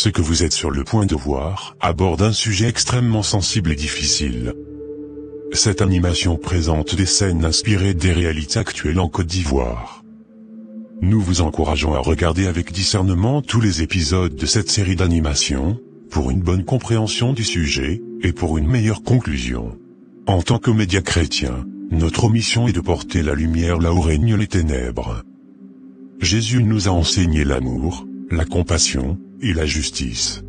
Ce que vous êtes sur le point de voir aborde un sujet extrêmement sensible et difficile. Cette animation présente des scènes inspirées des réalités actuelles en Côte d'Ivoire. Nous vous encourageons à regarder avec discernement tous les épisodes de cette série d'animation, pour une bonne compréhension du sujet, et pour une meilleure conclusion. En tant que média chrétien, notre mission est de porter la lumière là où règnent les ténèbres. Jésus nous a enseigné l'amour, la compassion, et la justice.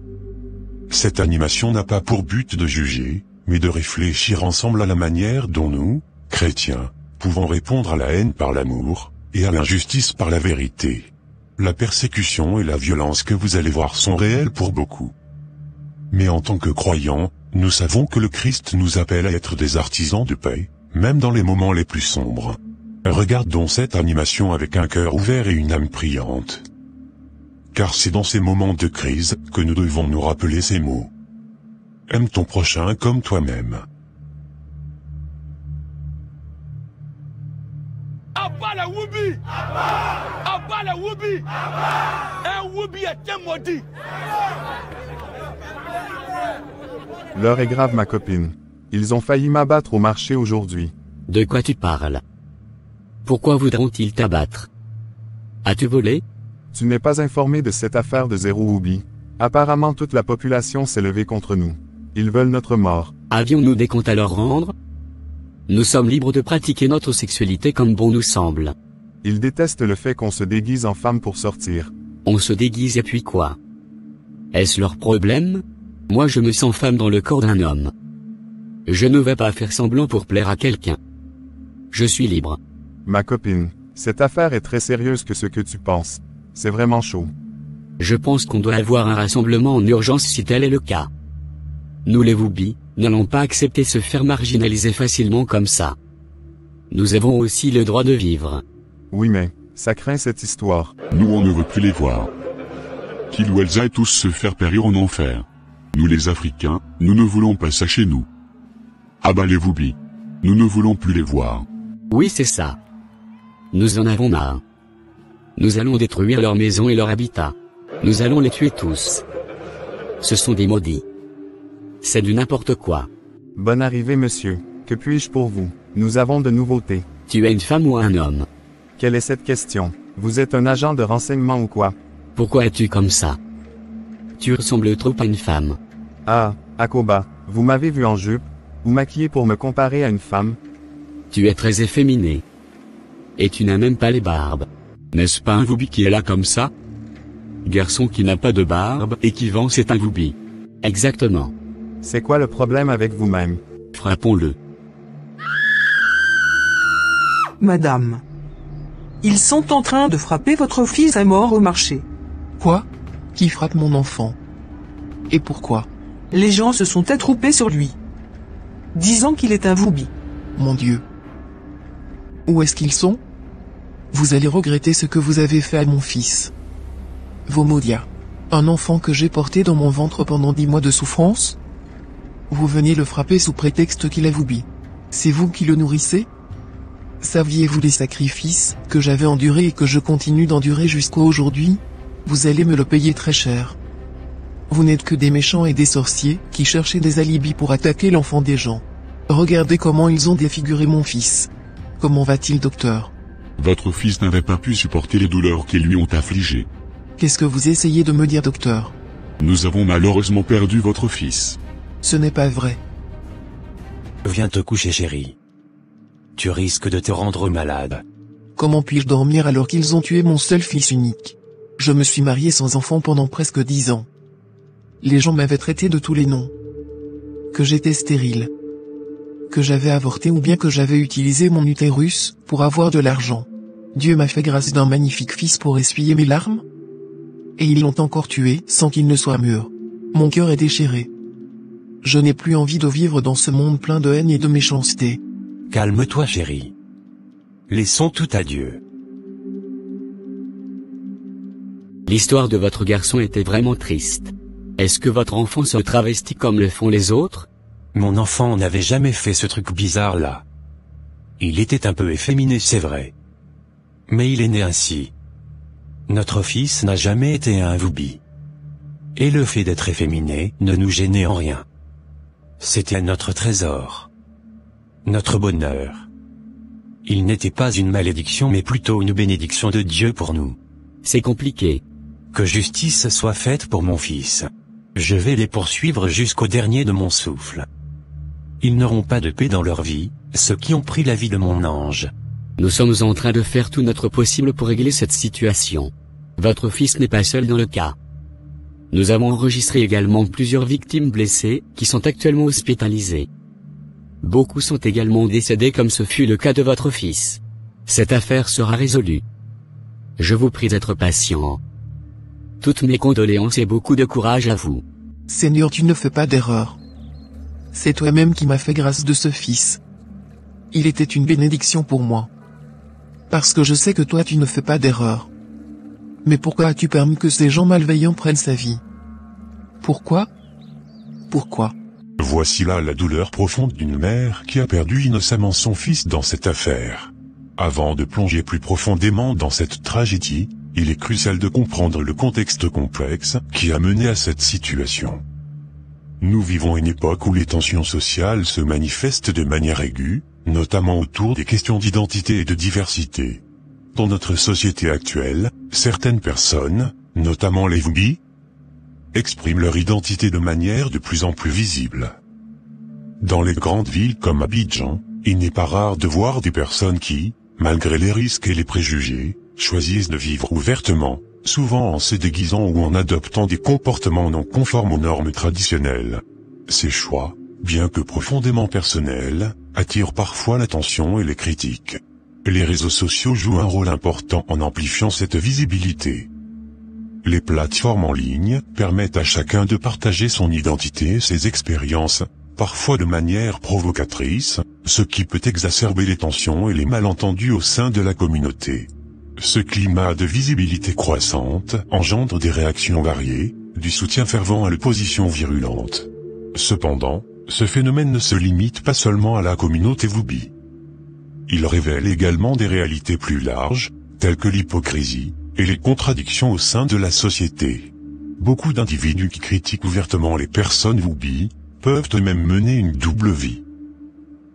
Cette animation n'a pas pour but de juger, mais de réfléchir ensemble à la manière dont nous, chrétiens, pouvons répondre à la haine par l'amour, et à l'injustice par la vérité. La persécution et la violence que vous allez voir sont réelles pour beaucoup. Mais en tant que croyants, nous savons que le Christ nous appelle à être des artisans de paix, même dans les moments les plus sombres. Regardons cette animation avec un cœur ouvert et une âme priante. Car c'est dans ces moments de crise que nous devons nous rappeler ces mots. Aime ton prochain comme toi-même. Abat le Woubi! Abat le Woubi! Un Woubi est maudit! L'heure est grave, ma copine. Ils ont failli m'abattre au marché aujourd'hui. De quoi tu parles? Pourquoi voudront-ils t'abattre? As-tu volé? Tu n'es pas informé de cette affaire de Zéro Woubi. Apparemment toute la population s'est levée contre nous. Ils veulent notre mort. Avions-nous des comptes à leur rendre? Nous sommes libres de pratiquer notre sexualité comme bon nous semble. Ils détestent le fait qu'on se déguise en femme pour sortir. On se déguise et puis quoi? Est-ce leur problème? Moi je me sens femme dans le corps d'un homme. Je ne vais pas faire semblant pour plaire à quelqu'un. Je suis libre. Ma copine, cette affaire est très sérieuse que ce que tu penses. C'est vraiment chaud. Je pense qu'on doit avoir un rassemblement en urgence si tel est le cas. Nous les Woubi, n'allons pas accepter se faire marginaliser facilement comme ça. Nous avons aussi le droit de vivre. Oui mais, ça craint cette histoire. Nous on ne veut plus les voir. Qu'ils ou elles aillent tous se faire périr en enfer. Nous les Africains, nous ne voulons pas ça chez nous. Abat les Woubi. Nous ne voulons plus les voir. Oui c'est ça. Nous en avons marre. Nous allons détruire leur maison et leur habitat. Nous allons les tuer tous. Ce sont des maudits. C'est du n'importe quoi. Bonne arrivée monsieur. Que puis-je pour vous? Nous avons de nouveautés. Tu es une femme ou un homme? Quelle est cette question? Vous êtes un agent de renseignement ou quoi? Pourquoi es-tu comme ça? Tu ressembles trop à une femme. Ah, Akoba, vous m'avez vu en jupe, ou maquillé pour me comparer à une femme? Tu es très efféminé. Et tu n'as même pas les barbes. N'est-ce pas un Woubi qui est là comme ça? Garçon qui n'a pas de barbe et qui vend c'est un Woubi. Exactement. C'est quoi le problème avec vous-même? Frappons-le. Madame. Ils sont en train de frapper votre fils à mort au marché. Quoi? Qui frappe mon enfant? Et pourquoi? Les gens se sont attroupés sur lui, disant qu'il est un Woubi. Mon Dieu. Où est-ce qu'ils sont? Vous allez regretter ce que vous avez fait à mon fils. Vomodia. Un enfant que j'ai porté dans mon ventre pendant 10 mois de souffrance? Vous veniez le frapper sous prétexte qu'il a Woubi. C'est vous qui le nourrissez? Saviez-vous les sacrifices que j'avais endurés et que je continue d'endurer jusqu'à aujourd'hui? Vous allez me le payer très cher. Vous n'êtes que des méchants et des sorciers qui cherchaient des alibis pour attaquer l'enfant des gens. Regardez comment ils ont défiguré mon fils. Comment va-t-il, docteur? Votre fils n'avait pas pu supporter les douleurs qu'ils lui ont affligées. Qu'est-ce que vous essayez de me dire, docteur? Nous avons malheureusement perdu votre fils. Ce n'est pas vrai. Viens te coucher chérie. Tu risques de te rendre malade. Comment puis-je dormir alors qu'ils ont tué mon seul fils unique? Je me suis marié sans enfant pendant presque 10 ans. Les gens m'avaient traité de tous les noms. Que j'étais stérile. Que j'avais avorté ou bien que j'avais utilisé mon utérus pour avoir de l'argent. Dieu m'a fait grâce d'un magnifique fils pour essuyer mes larmes. Et ils l'ont encore tué sans qu'il ne soit mûr. Mon cœur est déchiré. Je n'ai plus envie de vivre dans ce monde plein de haine et de méchanceté. Calme-toi chérie. Laissons tout à Dieu. L'histoire de votre garçon était vraiment triste. Est-ce que votre enfant se travestit comme le font les autres? Mon enfant n'avait jamais fait ce truc bizarre là. Il était un peu efféminé, c'est vrai. Mais il est né ainsi. Notre fils n'a jamais été un Woubi. Et le fait d'être efféminé ne nous gênait en rien. C'était notre trésor. Notre bonheur. Il n'était pas une malédiction mais plutôt une bénédiction de Dieu pour nous. C'est compliqué. Que justice soit faite pour mon fils. Je vais les poursuivre jusqu'au dernier de mon souffle. Ils n'auront pas de paix dans leur vie, ceux qui ont pris la vie de mon ange. Nous sommes en train de faire tout notre possible pour régler cette situation. Votre fils n'est pas seul dans le cas. Nous avons enregistré également plusieurs victimes blessées, qui sont actuellement hospitalisées. Beaucoup sont également décédés comme ce fut le cas de votre fils. Cette affaire sera résolue. Je vous prie d'être patient. Toutes mes condoléances et beaucoup de courage à vous. Seigneur, tu ne fais pas d'erreur. C'est toi-même qui m'as fait grâce de ce fils. Il était une bénédiction pour moi. Parce que je sais que toi tu ne fais pas d'erreur. Mais pourquoi as-tu permis que ces gens malveillants prennent sa vie? Pourquoi? Pourquoi? Voici là la douleur profonde d'une mère qui a perdu innocemment son fils dans cette affaire. Avant de plonger plus profondément dans cette tragédie, il est crucial de comprendre le contexte complexe qui a mené à cette situation. Nous vivons une époque où les tensions sociales se manifestent de manière aiguë, notamment autour des questions d'identité et de diversité. Dans notre société actuelle, certaines personnes, notamment les Woubi, expriment leur identité de manière de plus en plus visible. Dans les grandes villes comme Abidjan, il n'est pas rare de voir des personnes qui, malgré les risques et les préjugés, choisissent de vivre ouvertement, souvent en se déguisant ou en adoptant des comportements non conformes aux normes traditionnelles. Ces choix, bien que profondément personnels, attirent parfois l'attention et les critiques. Les réseaux sociaux jouent un rôle important en amplifiant cette visibilité. Les plateformes en ligne permettent à chacun de partager son identité et ses expériences, parfois de manière provocatrice, ce qui peut exacerber les tensions et les malentendus au sein de la communauté. Ce climat de visibilité croissante engendre des réactions variées, du soutien fervent à l'opposition virulente. Cependant, ce phénomène ne se limite pas seulement à la communauté Woubi. Il révèle également des réalités plus larges, telles que l'hypocrisie et les contradictions au sein de la société. Beaucoup d'individus qui critiquent ouvertement les personnes Woubi peuvent eux-mêmes mener une double vie.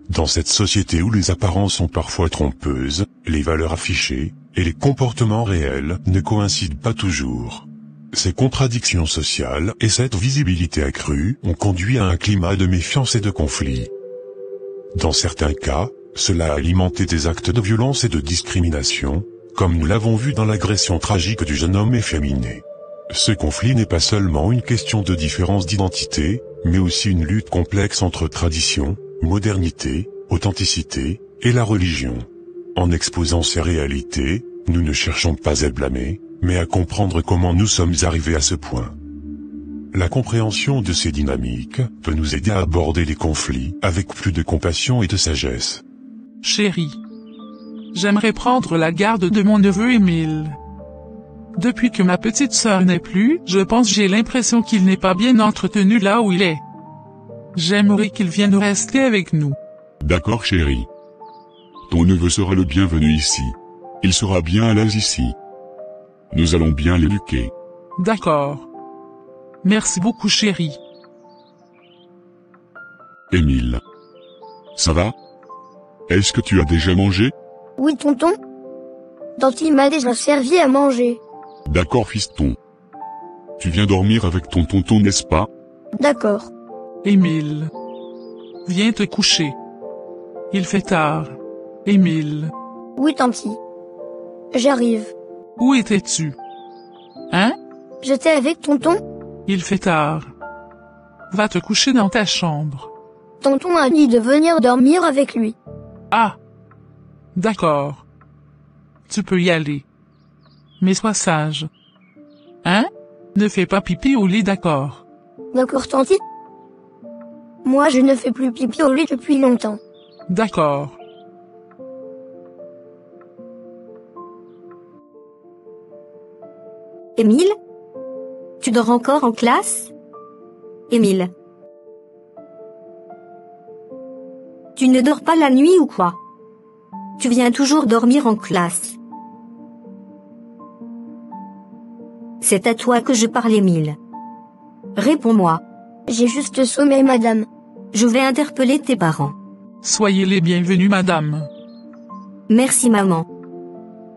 Dans cette société où les apparences sont parfois trompeuses, les valeurs affichées et les comportements réels ne coïncident pas toujours. Ces contradictions sociales et cette visibilité accrue ont conduit à un climat de méfiance et de conflit. Dans certains cas, cela a alimenté des actes de violence et de discrimination, comme nous l'avons vu dans l'agression tragique du jeune homme efféminé. Ce conflit n'est pas seulement une question de différence d'identité, mais aussi une lutte complexe entre tradition, modernité, authenticité, et la religion. En exposant ces réalités, nous ne cherchons pas à blâmer, mais à comprendre comment nous sommes arrivés à ce point. La compréhension de ces dynamiques peut nous aider à aborder les conflits avec plus de compassion et de sagesse. Chérie, j'aimerais prendre la garde de mon neveu Émile. Depuis que ma petite sœur n'est plus, je pense j'ai l'impression qu'il n'est pas bien entretenu là où il est. J'aimerais qu'il vienne rester avec nous. D'accord chérie. Ton neveu sera le bienvenu ici. Il sera bien à l'aise ici. Nous allons bien l'éduquer. D'accord. Merci beaucoup chérie. Émile. Ça va? Est-ce que tu as déjà mangé? Oui tonton. Tanti m'a déjà servi à manger. D'accord fiston. Tu viens dormir avec ton tonton n'est-ce pas? D'accord. Émile. Viens te coucher. Il fait tard. Émile. Oui tanti. J'arrive. Où étais-tu? Hein? J'étais avec tonton. Il fait tard. Va te coucher dans ta chambre. Tonton a dit de venir dormir avec lui. Ah. D'accord. Tu peux y aller. Mais sois sage. Hein? Ne fais pas pipi au lit, d'accord? D'accord tanti. Moi je ne fais plus pipi au lit depuis longtemps. D'accord. Émile? Tu dors encore en classe? Émile? Tu ne dors pas la nuit ou quoi? Tu viens toujours dormir en classe. C'est à toi que je parle, Émile. Réponds-moi. J'ai juste sommeil, madame. Je vais interpeller tes parents. Soyez les bienvenus, madame. Merci maman.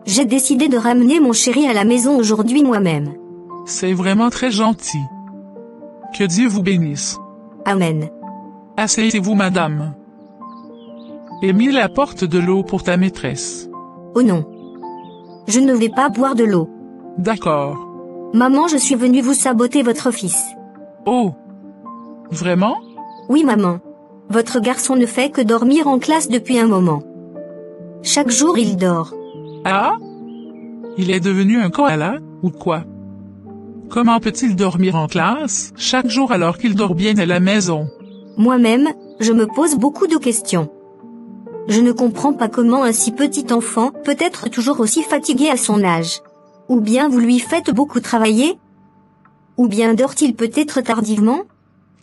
J'ai décidé de ramener mon chéri à la maison aujourd'hui moi-même. C'est vraiment très gentil. Que Dieu vous bénisse. Amen. Asseyez-vous, madame. Émile apporte de l'eau pour ta maîtresse. Oh non. Je ne vais pas boire de l'eau. D'accord. Maman, je suis venue vous saboter votre fils. Oh. Vraiment? Oui maman. Votre garçon ne fait que dormir en classe depuis un moment. Chaque jour il dort. Ah? Il est devenu un koala, ou quoi? Comment peut-il dormir en classe, chaque jour alors qu'il dort bien à la maison? Moi-même, je me pose beaucoup de questions. Je ne comprends pas comment un si petit enfant peut être toujours aussi fatigué à son âge. Ou bien vous lui faites beaucoup travailler? Ou bien dort-il peut-être tardivement?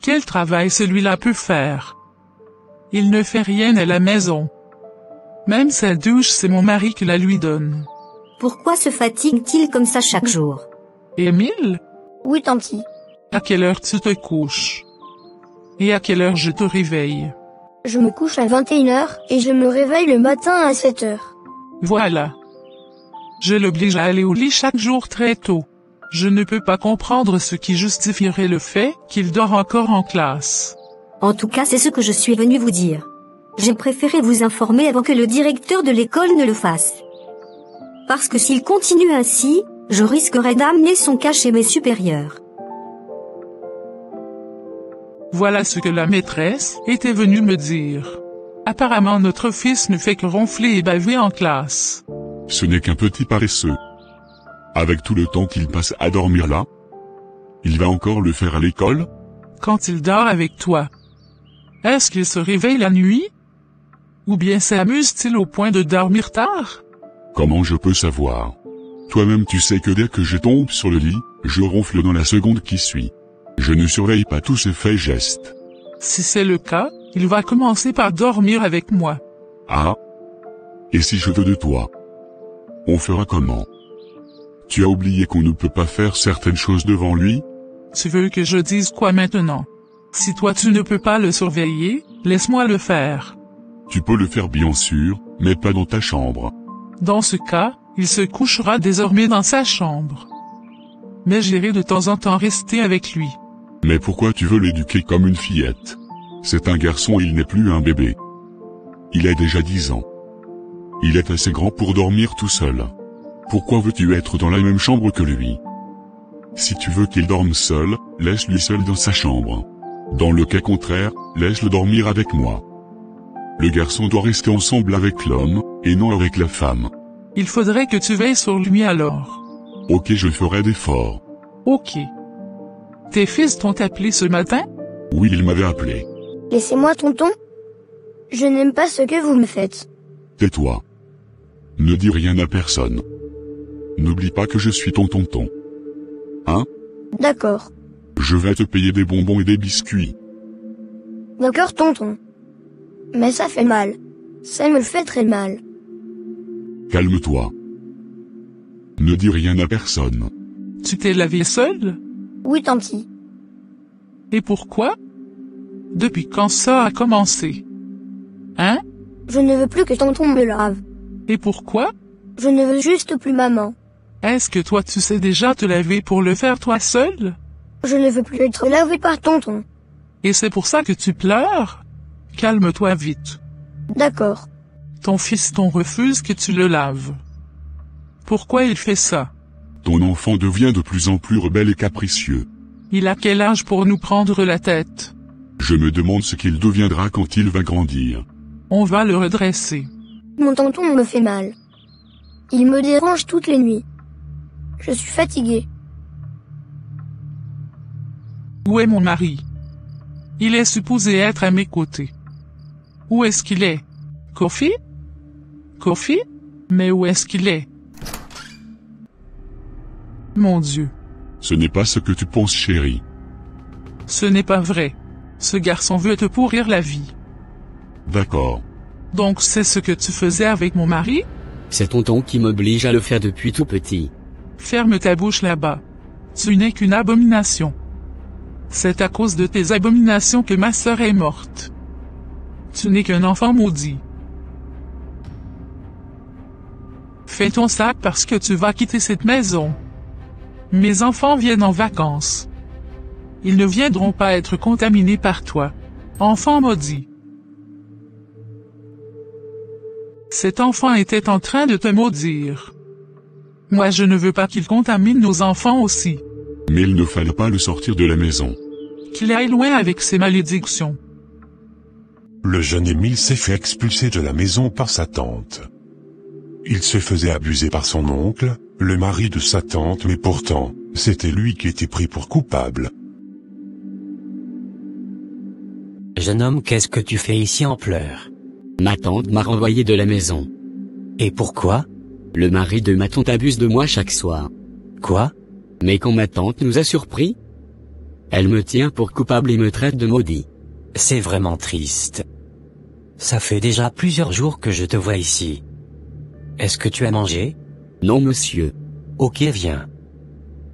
Quel travail celui-là peut faire? Il ne fait rien à la maison. Même sa douche, c'est mon mari qui la lui donne. Pourquoi se fatigue-t-il comme ça chaque jour? Émile? Oui, tanti. À quelle heure tu te couches? Et à quelle heure je te réveille? Je me couche à 21h et je me réveille le matin à 7h. Voilà. Je l'oblige à aller au lit chaque jour très tôt. Je ne peux pas comprendre ce qui justifierait le fait qu'il dort encore en classe. En tout cas, c'est ce que je suis venu vous dire. J'ai préféré vous informer avant que le directeur de l'école ne le fasse. Parce que s'il continue ainsi, je risquerais d'amener son cas chez mes supérieurs. Voilà ce que la maîtresse était venue me dire. Apparemment notre fils ne fait que ronfler et baver en classe. Ce n'est qu'un petit paresseux. Avec tout le temps qu'il passe à dormir là, il va encore le faire à l'école? Quand il dort avec toi, est-ce qu'il se réveille la nuit? Ou bien s'amuse-t-il au point de dormir tard? Comment je peux savoir? Toi-même tu sais que dès que je tombe sur le lit, je ronfle dans la seconde qui suit. Je ne surveille pas tous ses faits et gestes. Si c'est le cas, il va commencer par dormir avec moi. Ah? Et si je veux de toi? On fera comment? Tu as oublié qu'on ne peut pas faire certaines choses devant lui? Tu veux que je dise quoi maintenant? Si toi tu ne peux pas le surveiller, laisse-moi le faire. Tu peux le faire bien sûr, mais pas dans ta chambre. Dans ce cas, il se couchera désormais dans sa chambre. Mais j'irai de temps en temps rester avec lui. Mais pourquoi tu veux l'éduquer comme une fillette? C'est un garçon et il n'est plus un bébé. Il a déjà 10 ans. Il est assez grand pour dormir tout seul. Pourquoi veux-tu être dans la même chambre que lui? Si tu veux qu'il dorme seul, laisse-lui seul dans sa chambre. Dans le cas contraire, laisse-le dormir avec moi. Le garçon doit rester ensemble avec l'homme, et non avec la femme. Il faudrait que tu veilles sur lui alors. Ok, je ferai d'efforts. Ok. Tes fils t'ont appelé ce matin? Oui, il m'avait appelé. Laissez-moi, tonton. Je n'aime pas ce que vous me faites. Tais-toi. Ne dis rien à personne. N'oublie pas que je suis ton tonton. Hein? D'accord. Je vais te payer des bonbons et des biscuits. D'accord, tonton. Mais ça fait mal. Ça me fait très mal. Calme-toi. Ne dis rien à personne. Tu t'es lavé seul? Oui, tanti. Et pourquoi? Depuis quand ça a commencé? Hein? Je ne veux plus que tonton me lave. Et pourquoi? Je ne veux juste plus maman. Est-ce que toi tu sais déjà te laver pour le faire toi seul? Je ne veux plus être lavé par tonton. Et c'est pour ça que tu pleures? Calme-toi vite. D'accord. Ton fiston refuse que tu le laves. Pourquoi il fait ça? Ton enfant devient de plus en plus rebelle et capricieux. Il a quel âge pour nous prendre la tête? Je me demande ce qu'il deviendra quand il va grandir. On va le redresser. Mon tonton me fait mal. Il me dérange toutes les nuits. Je suis fatiguée. Où est mon mari? Il est supposé être à mes côtés. Où est-ce qu'il est? Kofi? Kofi? Mais où est-ce qu'il est? Mon Dieu. Ce n'est pas ce que tu penses, chérie. Ce n'est pas vrai. Ce garçon veut te pourrir la vie. D'accord. Donc c'est ce que tu faisais avec mon mari? C'est tonton qui m'oblige à le faire depuis tout petit. Ferme ta bouche là-bas. Tu n'es qu'une abomination. C'est à cause de tes abominations que ma sœur est morte. Tu n'es qu'un enfant maudit. Fais ton sac parce que tu vas quitter cette maison. Mes enfants viennent en vacances. Ils ne viendront pas être contaminés par toi. Enfant maudit. Cet enfant était en train de te maudire. Moi je ne veux pas qu'il contamine nos enfants aussi. Mais il ne fallait pas le sortir de la maison. Qu'il aille loin avec ses malédictions. Le jeune Émile s'est fait expulser de la maison par sa tante. Il se faisait abuser par son oncle, le mari de sa tante, mais pourtant, c'était lui qui était pris pour coupable. Jeune homme, qu'est-ce que tu fais ici en pleurs? Ma tante m'a renvoyé de la maison. Et pourquoi? Le mari de ma tante abuse de moi chaque soir. Quoi? Mais quand ma tante nous a surpris, elle me tient pour coupable et me traite de maudit. C'est vraiment triste. Ça fait déjà plusieurs jours que je te vois ici. Est-ce que tu as mangé? Non monsieur. Ok, viens.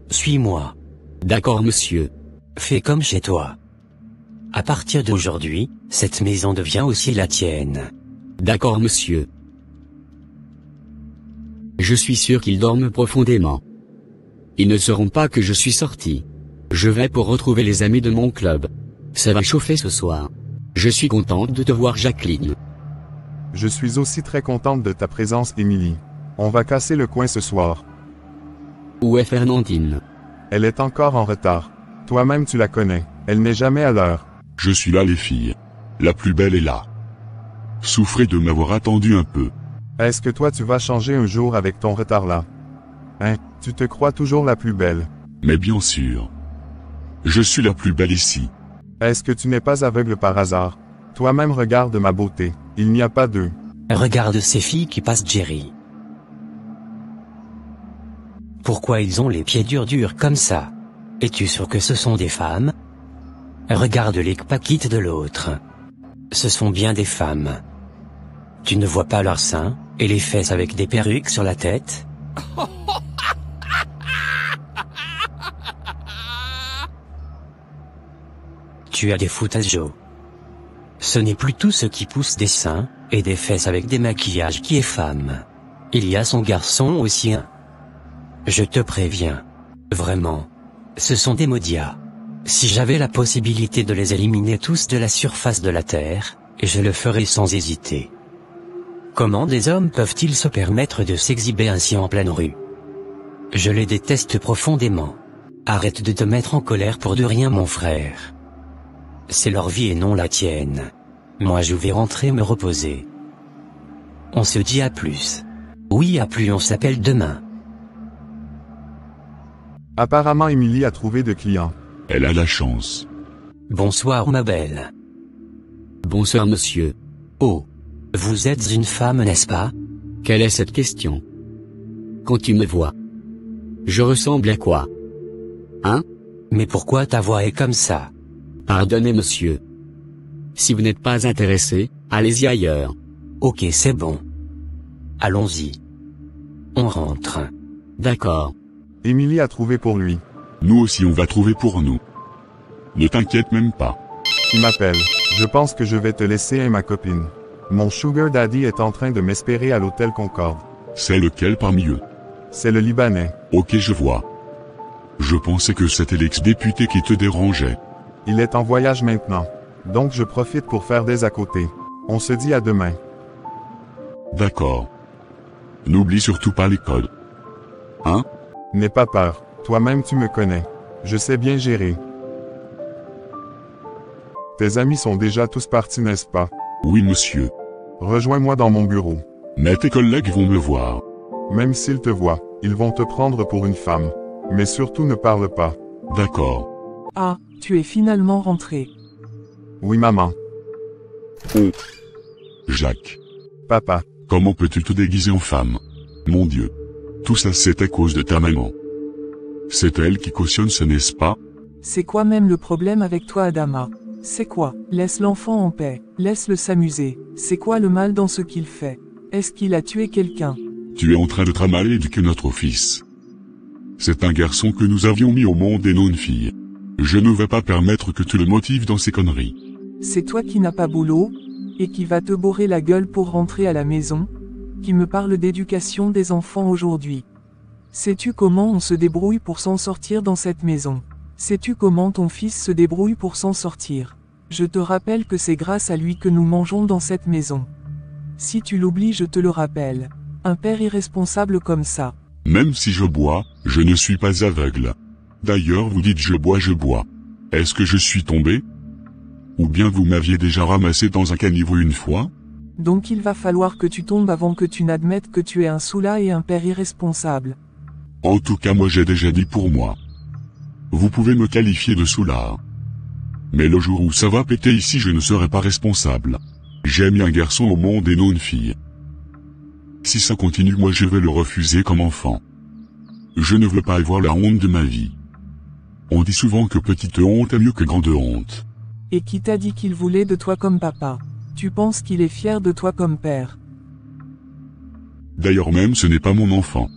Suis-moi. D'accord monsieur. Fais comme chez toi. À partir d'aujourd'hui, cette maison devient aussi la tienne. D'accord monsieur. Je suis sûr qu'ils dorment profondément. Ils ne sauront pas que je suis sorti. Je vais pour retrouver les amis de mon club. Ça va chauffer ce soir. Je suis contente de te voir Jacqueline. Je suis aussi très contente de ta présence, Émilie. On va casser le coin ce soir. Où est Fernandine? Elle est encore en retard. Toi-même tu la connais. Elle n'est jamais à l'heure. Je suis là les filles. La plus belle est là. Souffrez de m'avoir attendu un peu. Est-ce que toi tu vas changer un jour avec ton retard là? Hein, tu te crois toujours la plus belle? Mais bien sûr. Je suis la plus belle ici. Est-ce que tu n'es pas aveugle par hasard? Toi-même regarde ma beauté. Il n'y a pas deux. Regarde ces filles qui passent, Jerry. Pourquoi ils ont les pieds durs comme ça? Es-tu sûr que ce sont des femmes? Regarde les kpakites de l'autre. Ce sont bien des femmes. Tu ne vois pas leurs seins, et les fesses avec des perruques sur la tête? Tu as des foutages. Ce n'est plus tout ce qui pousse des seins, et des fesses avec des maquillages qui est femme. Il y a son garçon aussi, hein. Je te préviens. Vraiment. Ce sont des maudias. Si j'avais la possibilité de les éliminer tous de la surface de la Terre, je le ferais sans hésiter. Comment des hommes peuvent-ils se permettre de s'exhiber ainsi en pleine rue? Je les déteste profondément. Arrête de te mettre en colère pour de rien, mon frère. C'est leur vie et non la tienne. Moi je vais rentrer me reposer. On se dit à plus. Oui, à plus, on s'appelle demain. Apparemment Émilie a trouvé de clients. Elle a la chance. Bonsoir ma belle. Bonsoir monsieur. Oh. Vous êtes une femme, n'est-ce pas? Quelle est cette question? Quand tu me vois, je ressemble à quoi? Hein? Mais pourquoi ta voix est comme ça? Pardonnez monsieur. Si vous n'êtes pas intéressé, allez-y ailleurs. Ok, c'est bon. Allons-y. On rentre. D'accord. Émilie a trouvé pour lui. Nous aussi on va trouver pour nous. Ne t'inquiète même pas. Il m'appelle. Je pense que je vais te laisser et ma copine. Mon sugar daddy est en train de m'espérer à l'hôtel Concorde. C'est lequel parmi eux? C'est le Libanais. Ok, je vois. Je pensais que c'était l'ex-député qui te dérangeait. Il est en voyage maintenant. Donc je profite pour faire des à côté. On se dit à demain. D'accord. N'oublie surtout pas les codes. Hein? N'aie pas peur. Toi-même tu me connais. Je sais bien gérer. Tes amis sont déjà tous partis, n'est-ce pas? Oui, monsieur. Rejoins-moi dans mon bureau. Mais tes collègues vont me voir. Même s'ils te voient, ils vont te prendre pour une femme. Mais surtout ne parle pas. D'accord. Ah, tu es finalement rentré. Oui, maman. Oh. Jacques. Papa. Comment peux-tu te déguiser en femme? Mon Dieu. Tout ça c'est à cause de ta maman. C'est elle qui cautionne ce, n'est-ce pas? C'est quoi même le problème avec toi, Adama? C'est quoi? Laisse l'enfant en paix. Laisse-le s'amuser. C'est quoi le mal dans ce qu'il fait? Est-ce qu'il a tué quelqu'un? Tu es en train de très mal éduquer notre fils. C'est un garçon que nous avions mis au monde et non une fille. Je ne vais pas permettre que tu le motives dans ces conneries. C'est toi qui n'as pas boulot, et qui va te bourrer la gueule pour rentrer à la maison, qui me parle d'éducation des enfants aujourd'hui. Sais-tu comment on se débrouille pour s'en sortir dans cette maison? Sais-tu comment ton fils se débrouille pour s'en sortir? Je te rappelle que c'est grâce à lui que nous mangeons dans cette maison. Si tu l'oublies, je te le rappelle. Un père irresponsable comme ça. Même si je bois, je ne suis pas aveugle. D'ailleurs vous dites je bois. Est-ce que je suis tombé? Ou bien vous m'aviez déjà ramassé dans un caniveau une fois? Donc il va falloir que tu tombes avant que tu n'admettes que tu es un soûlard et un père irresponsable. En tout cas moi j'ai déjà dit pour moi. Vous pouvez me qualifier de soûlard. Mais le jour où ça va péter ici je ne serai pas responsable. J'ai mis un garçon au monde et non une fille. Si ça continue moi je vais le refuser comme enfant. Je ne veux pas avoir la honte de ma vie. On dit souvent que petite honte est mieux que grande honte. Et qui t'a dit qu'il voulait de toi comme papa? Tu penses qu'il est fier de toi comme père? D'ailleurs même ce n'est pas mon enfant.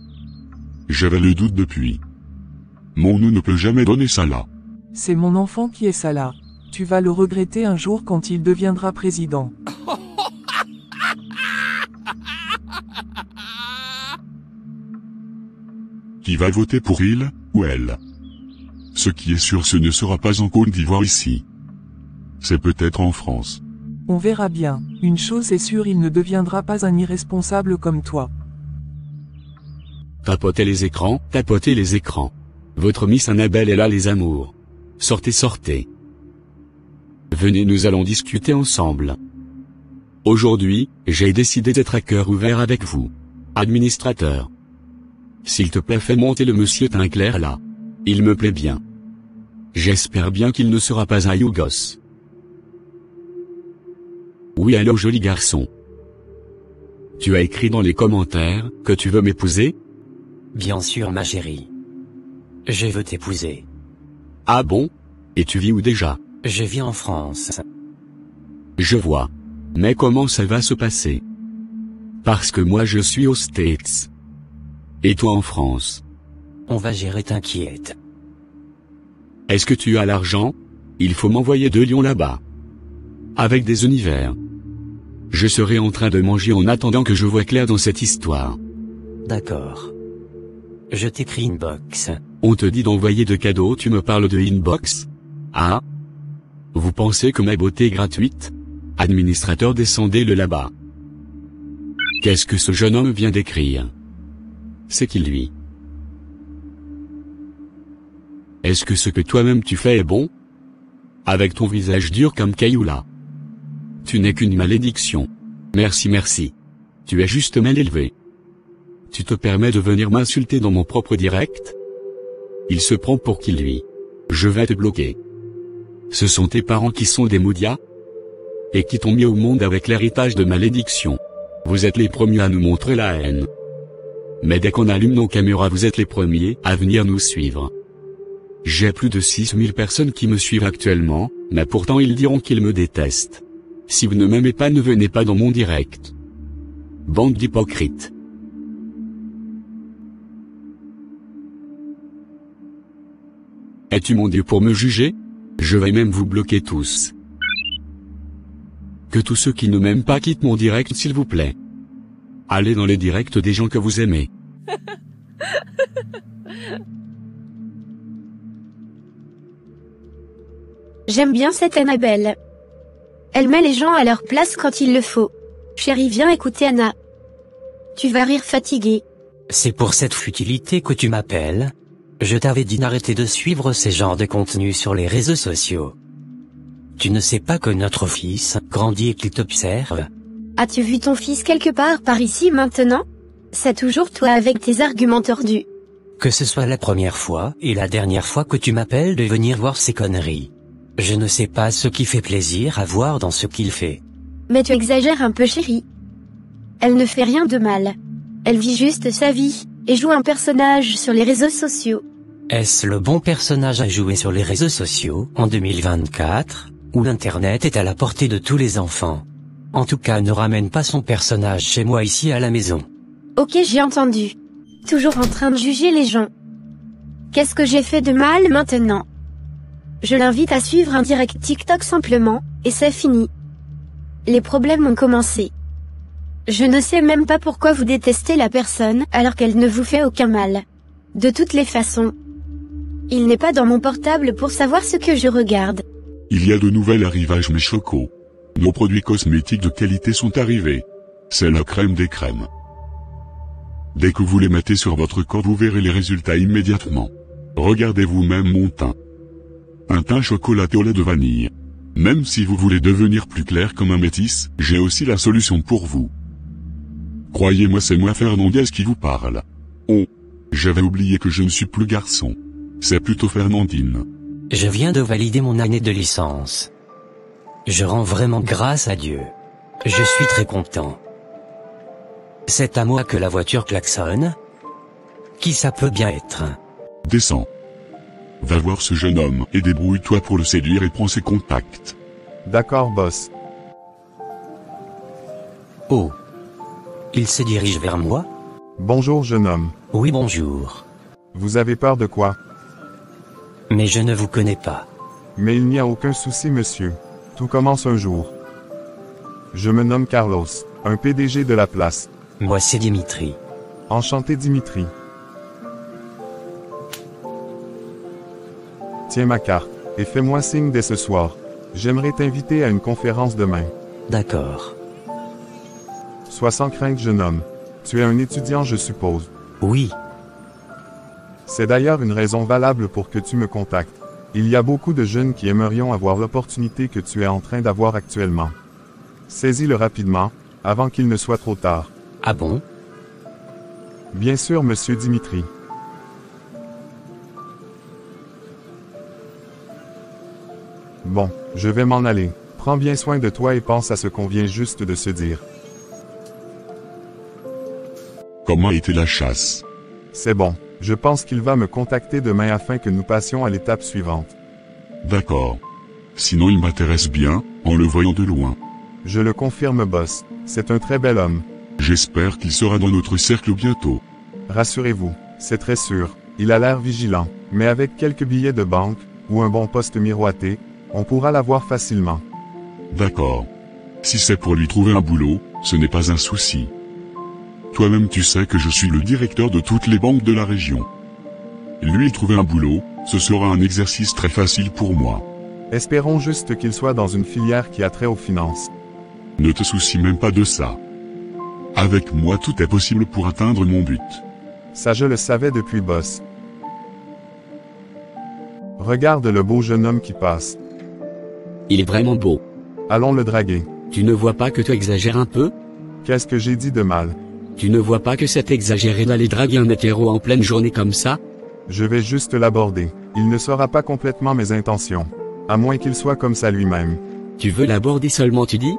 J'avais le doute depuis. Mon nous ne peut jamais donner ça là. C'est mon enfant qui est ça là. Tu vas le regretter un jour quand il deviendra président. Qui va voter pour il, ou elle? Ce qui est sûr ce ne sera pas en Côte d'Ivoire ici. C'est peut-être en France. On verra bien. Une chose est sûre, il ne deviendra pas un irresponsable comme toi. Tapotez les écrans, tapotez les écrans. Votre Miss Annabelle est là les amours. Sortez, sortez. Venez, nous allons discuter ensemble. Aujourd'hui, j'ai décidé d'être à cœur ouvert avec vous. Administrateur. S'il te plaît, fais monter le monsieur teint clair là. Il me plaît bien. J'espère bien qu'il ne sera pas un yougos. Oui, allô joli garçon. Tu as écrit dans les commentaires que tu veux m'épouser? Bien sûr ma chérie. Je veux t'épouser. Ah bon? Et tu vis où déjà? Je vis en France. Je vois. Mais comment ça va se passer? Parce que moi je suis aux States. Et toi en France? On va gérer, t'inquiète. Est-ce que tu as l'argent? Il faut m'envoyer 2 lions là-bas. Avec des univers. Je serai en train de manger en attendant que je vois clair dans cette histoire. D'accord. Je t'écris inbox. On te dit d'envoyer de cadeaux, tu me parles de inbox? Ah? Vous pensez que ma beauté est gratuite? Administrateur, descendez-le là-bas. Qu'est-ce que ce jeune homme vient d'écrire? C'est qui lui? Est-ce que ce que toi-même tu fais est bon? Avec ton visage dur comme caillou là. Tu n'es qu'une malédiction. Merci, merci. Tu es juste mal élevé. Tu te permets de venir m'insulter dans mon propre direct? Il se prend pour qui lui? Je vais te bloquer. Ce sont tes parents qui sont des moudias? Et qui t'ont mis au monde avec l'héritage de malédiction. Vous êtes les premiers à nous montrer la haine. Mais dès qu'on allume nos caméras, vous êtes les premiers à venir nous suivre. J'ai plus de 6000 personnes qui me suivent actuellement, mais pourtant ils diront qu'ils me détestent. Si vous ne m'aimez pas, ne venez pas dans mon direct. Bande d'hypocrites. Es-tu mon Dieu pour me juger? Je vais même vous bloquer tous. Que tous ceux qui ne m'aiment pas quittent mon direct s'il vous plaît. Allez dans les directs des gens que vous aimez. J'aime bien cette Annabelle. Elle met les gens à leur place quand il le faut. Chérie, viens écouter Anna. Tu vas rire fatigué. C'est pour cette futilité que tu m'appelles? Je t'avais dit d'arrêter de suivre ces genres de contenu sur les réseaux sociaux. Tu ne sais pas que notre fils grandit et qu'il t'observe? As-tu vu ton fils quelque part par ici maintenant? C'est toujours toi avec tes arguments tordus. Que ce soit la première fois et la dernière fois que tu m'appelles de venir voir ces conneries. Je ne sais pas ce qui fait plaisir à voir dans ce qu'il fait. Mais tu exagères un peu, chérie. Elle ne fait rien de mal. Elle vit juste sa vie, et joue un personnage sur les réseaux sociaux. Est-ce le bon personnage à jouer sur les réseaux sociaux en 2024, où l'internet est à la portée de tous les enfants? En tout cas, ne ramène pas son personnage chez moi ici à la maison. Ok, j'ai entendu. Toujours en train de juger les gens. Qu'est-ce que j'ai fait de mal maintenant? Je l'invite à suivre un direct TikTok simplement, et c'est fini. Les problèmes ont commencé. Je ne sais même pas pourquoi vous détestez la personne alors qu'elle ne vous fait aucun mal. De toutes les façons. Il n'est pas dans mon portable pour savoir ce que je regarde. Il y a de nouveaux arrivages mes chocos. Nos produits cosmétiques de qualité sont arrivés. C'est la crème des crèmes. Dès que vous les mettez sur votre corps vous verrez les résultats immédiatement. Regardez vous-même mon teint. Un teint chocolaté au lait de vanille. Même si vous voulez devenir plus clair comme un métis, j'ai aussi la solution pour vous. Croyez-moi c'est moi Fernandez qui vous parle. Oh, j'avais oublié que je ne suis plus garçon. C'est plutôt Fernandine. Je viens de valider mon année de licence. Je rends vraiment grâce à Dieu. Je suis très content. C'est à moi que la voiture klaxonne? Qui ça peut bien être? Descends. Va voir ce jeune homme et débrouille-toi pour le séduire et prends ses contacts. D'accord, boss. Oh. Il se dirige vers moi? Bonjour, jeune homme. Oui, bonjour. Vous avez peur de quoi? Mais je ne vous connais pas. Mais il n'y a aucun souci, monsieur. Tout commence un jour. Je me nomme Carlos, un PDG de la place. Moi c'est Dimitri. Enchanté Dimitri. Tiens ma carte, et fais-moi signe dès ce soir. J'aimerais t'inviter à une conférence demain. D'accord. Sois sans crainte, jeune homme. Tu es un étudiant, je suppose. Oui. C'est d'ailleurs une raison valable pour que tu me contactes. Il y a beaucoup de jeunes qui aimerions avoir l'opportunité que tu es en train d'avoir actuellement. Saisis-le rapidement, avant qu'il ne soit trop tard. Ah bon? Bien sûr, monsieur Dimitri. Bon, je vais m'en aller. Prends bien soin de toi et pense à ce qu'on vient juste de se dire. Comment était la chasse? C'est bon. Je pense qu'il va me contacter demain afin que nous passions à l'étape suivante. D'accord. Sinon il m'intéresse bien, en le voyant de loin. Je le confirme, boss. C'est un très bel homme. J'espère qu'il sera dans notre cercle bientôt. Rassurez-vous, c'est très sûr. Il a l'air vigilant. Mais avec quelques billets de banque, ou un bon poste miroité, on pourra l'avoir facilement. D'accord. Si c'est pour lui trouver un boulot, ce n'est pas un souci. Toi-même tu sais que je suis le directeur de toutes les banques de la région. Lui trouver un boulot, ce sera un exercice très facile pour moi. Espérons juste qu'il soit dans une filière qui a trait aux finances. Ne te soucie même pas de ça. Avec moi tout est possible pour atteindre mon but. Ça je le savais depuis, boss. Regarde le beau jeune homme qui passe. Il est vraiment beau. Allons le draguer. Tu ne vois pas que tu exagères un peu? Qu'est-ce que j'ai dit de mal? Tu ne vois pas que c'est exagéré d'aller draguer un hétéro en pleine journée comme ça? Je vais juste l'aborder. Il ne saura pas complètement mes intentions. À moins qu'il soit comme ça lui-même. Tu veux l'aborder seulement, tu dis?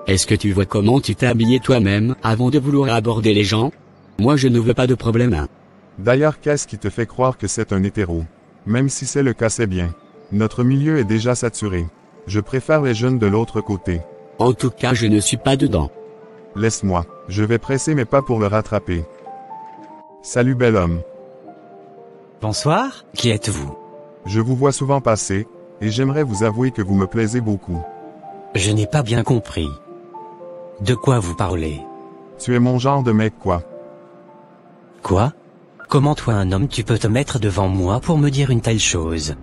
Est-ce que tu vois comment tu t'es habillé toi-même avant de vouloir aborder les gens? Moi je ne veux pas de problème, hein. D'ailleurs, qu'est-ce qui te fait croire que c'est un hétéro? Même si c'est le cas, c'est bien. Notre milieu est déjà saturé. Je préfère les jeunes de l'autre côté. En tout cas, je ne suis pas dedans. Laisse-moi. Je vais presser mes pas pour le rattraper. Salut, bel homme. Bonsoir, qui êtes-vous? Je vous vois souvent passer, et j'aimerais vous avouer que vous me plaisez beaucoup. Je n'ai pas bien compris. De quoi vous parlez? Tu es mon genre de mec, quoi. Quoi? Comment toi un homme tu peux te mettre devant moi pour me dire une telle chose?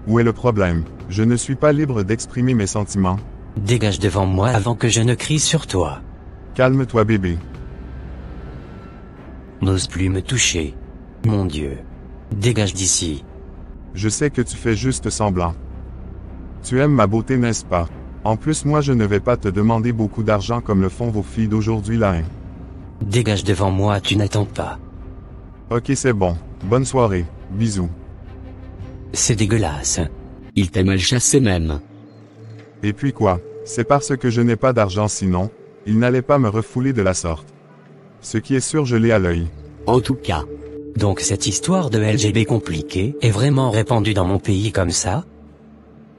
Où est le problème? Je ne suis pas libre d'exprimer mes sentiments. Dégage devant moi avant que je ne crie sur toi. Calme-toi, bébé. N'ose plus me toucher. Mon Dieu. Dégage d'ici. Je sais que tu fais juste semblant. Tu aimes ma beauté, n'est-ce pas? En plus, moi je ne vais pas te demander beaucoup d'argent comme le font vos filles d'aujourd'hui là, hein. Dégage devant moi, tu n'attends pas. Ok, c'est bon. Bonne soirée. Bisous. C'est dégueulasse. Il t'a mal chassé même. Et puis quoi? C'est parce que je n'ai pas d'argent, sinon, il n'allait pas me refouler de la sorte. Ce qui est sûr, je l'ai à l'œil. En tout cas. Donc cette histoire de LGB compliquée est vraiment répandue dans mon pays comme ça?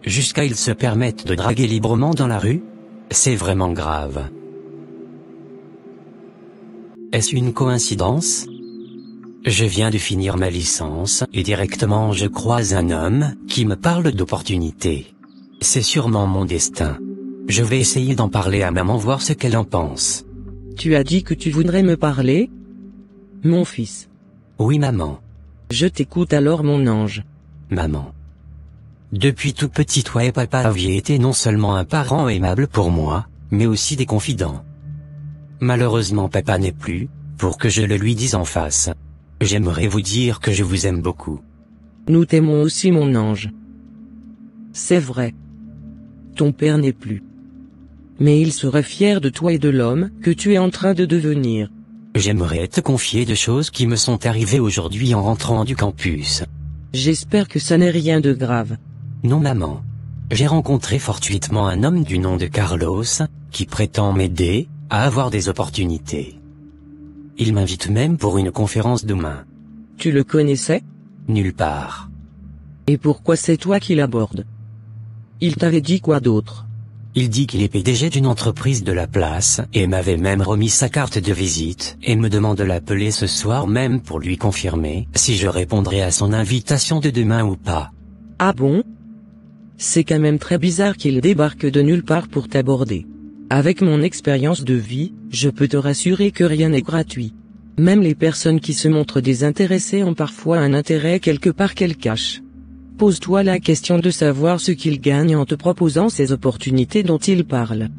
Jusqu'à ils se permettent de draguer librement dans la rue? C'est vraiment grave. Est-ce une coïncidence? Je viens de finir ma licence et directement je croise un homme qui me parle d'opportunités. C'est sûrement mon destin. Je vais essayer d'en parler à maman, voir ce qu'elle en pense. Tu as dit que tu voudrais me parler? Mon fils. Oui maman. Je t'écoute alors mon ange. Maman. Depuis tout petit, toi et papa aviez été non seulement un parent aimable pour moi, mais aussi des confidents. Malheureusement papa n'est plus, pour que je le lui dise en face. J'aimerais vous dire que je vous aime beaucoup. Nous t'aimons aussi mon ange. C'est vrai. Ton père n'est plus. Mais il serait fier de toi et de l'homme que tu es en train de devenir. J'aimerais te confier de choses qui me sont arrivées aujourd'hui en rentrant du campus. J'espère que ça n'est rien de grave. Non maman. J'ai rencontré fortuitement un homme du nom de Carlos, qui prétend m'aider à avoir des opportunités. Il m'invite même pour une conférence demain. Tu le connaissais? Nulle part. Et pourquoi c'est toi qui l'abordes? Il t'avait dit quoi d'autre? Il dit qu'il est PDG d'une entreprise de la place, et m'avait même remis sa carte de visite, et me demande de l'appeler ce soir même pour lui confirmer si je répondrai à son invitation de demain ou pas. Ah bon? C'est quand même très bizarre qu'il débarque de nulle part pour t'aborder. Avec mon expérience de vie, je peux te rassurer que rien n'est gratuit. Même les personnes qui se montrent désintéressées ont parfois un intérêt quelque part qu'elles cachent. Pose-toi la question de savoir ce qu'il gagne en te proposant ces opportunités dont il parle.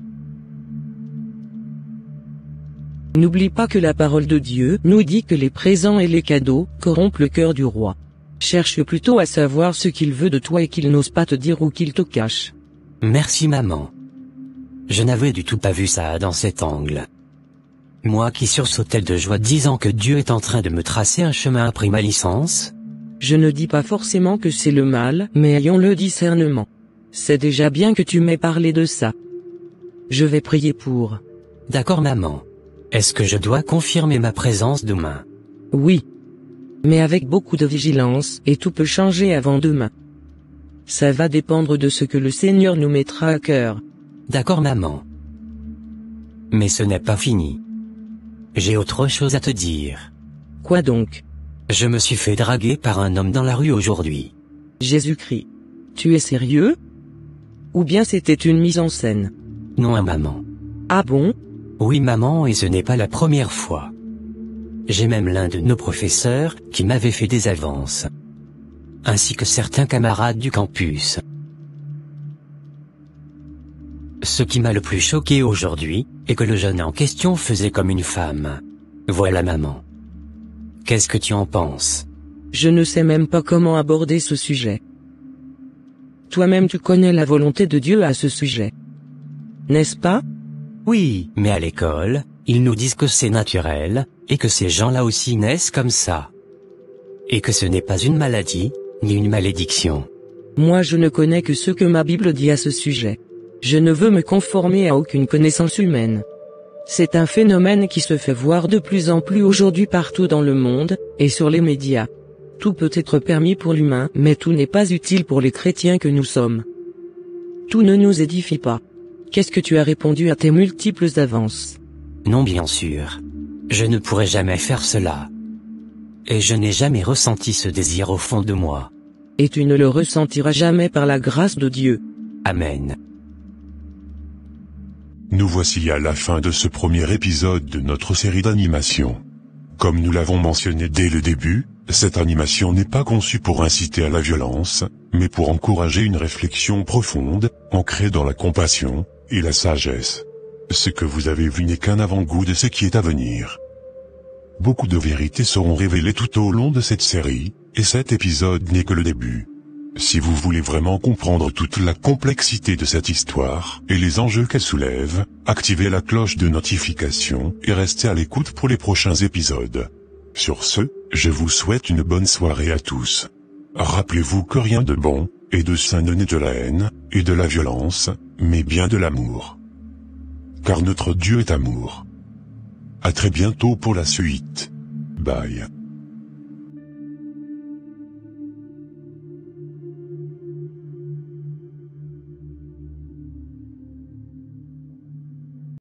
N'oublie pas que la parole de Dieu nous dit que les présents et les cadeaux corrompent le cœur du roi. Cherche plutôt à savoir ce qu'il veut de toi et qu'il n'ose pas te dire ou qu'il te cache. Merci maman. Je n'avais du tout pas vu ça dans cet angle. Moi qui sursautais de joie disant que Dieu est en train de me tracer un chemin après ma licence. Je ne dis pas forcément que c'est le mal, mais ayons le discernement. C'est déjà bien que tu m'aies parlé de ça. Je vais prier pour. D'accord maman. Est-ce que je dois confirmer ma présence demain? Oui. Mais avec beaucoup de vigilance, et tout peut changer avant demain. Ça va dépendre de ce que le Seigneur nous mettra à cœur. D'accord maman. Mais ce n'est pas fini. J'ai autre chose à te dire. Quoi donc? Je me suis fait draguer par un homme dans la rue aujourd'hui. Jésus-Christ. Tu es sérieux? Ou bien c'était une mise en scène? Non maman. Ah bon? Oui maman, et ce n'est pas la première fois. J'ai même l'un de nos professeurs qui m'avait fait des avances. Ainsi que certains camarades du campus. Ce qui m'a le plus choqué aujourd'hui, est que le jeune en question faisait comme une femme. Voilà maman. Qu'est-ce que tu en penses? Je ne sais même pas comment aborder ce sujet. Toi-même tu connais la volonté de Dieu à ce sujet. N'est-ce pas? Oui, mais à l'école, ils nous disent que c'est naturel, et que ces gens-là aussi naissent comme ça. Et que ce n'est pas une maladie, ni une malédiction. Moi je ne connais que ce que ma Bible dit à ce sujet. Je ne veux me conformer à aucune connaissance humaine. C'est un phénomène qui se fait voir de plus en plus aujourd'hui partout dans le monde, et sur les médias. Tout peut être permis pour l'humain, mais tout n'est pas utile pour les chrétiens que nous sommes. Tout ne nous édifie pas. Qu'est-ce que tu as répondu à tes multiples avances? Non bien sûr. Je ne pourrai jamais faire cela. Et je n'ai jamais ressenti ce désir au fond de moi. Et tu ne le ressentiras jamais par la grâce de Dieu. Amen. Nous voici à la fin de ce premier épisode de notre série d'animation. Comme nous l'avons mentionné dès le début, cette animation n'est pas conçue pour inciter à la violence, mais pour encourager une réflexion profonde, ancrée dans la compassion et la sagesse. Ce que vous avez vu n'est qu'un avant-goût de ce qui est à venir. Beaucoup de vérités seront révélées tout au long de cette série, et cet épisode n'est que le début. Si vous voulez vraiment comprendre toute la complexité de cette histoire, et les enjeux qu'elle soulève, activez la cloche de notification, et restez à l'écoute pour les prochains épisodes. Sur ce, je vous souhaite une bonne soirée à tous. Rappelez-vous que rien de bon, et de sain ne naît de la haine, et de la violence, mais bien de l'amour. Car notre Dieu est amour. À très bientôt pour la suite. Bye.